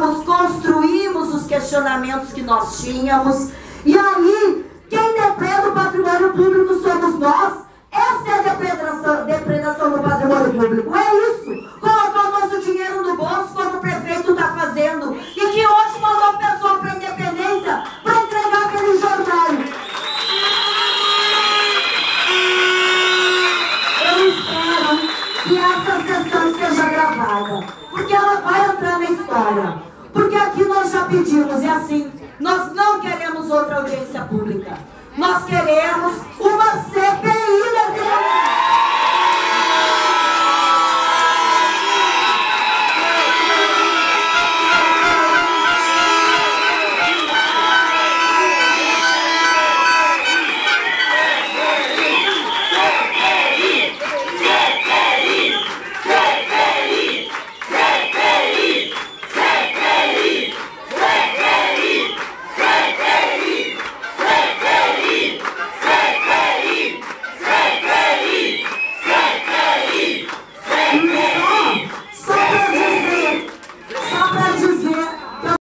pensamos, construímos os questionamentos que nós tínhamos. E aí, quem depreda o patrimônio público somos nós. Essa é a depredação do patrimônio público. É isso. Colocar o nosso dinheiro no bolso, como o prefeito está fazendo. E que hoje mandou o pessoal para a independência para entregar aquele jornal. Eu espero que essa sessão seja gravada, porque ela vai entrar na história. Porque aqui nós já pedimos, e assim, nós não queremos outra audiência pública. Nós queremos uma CPI.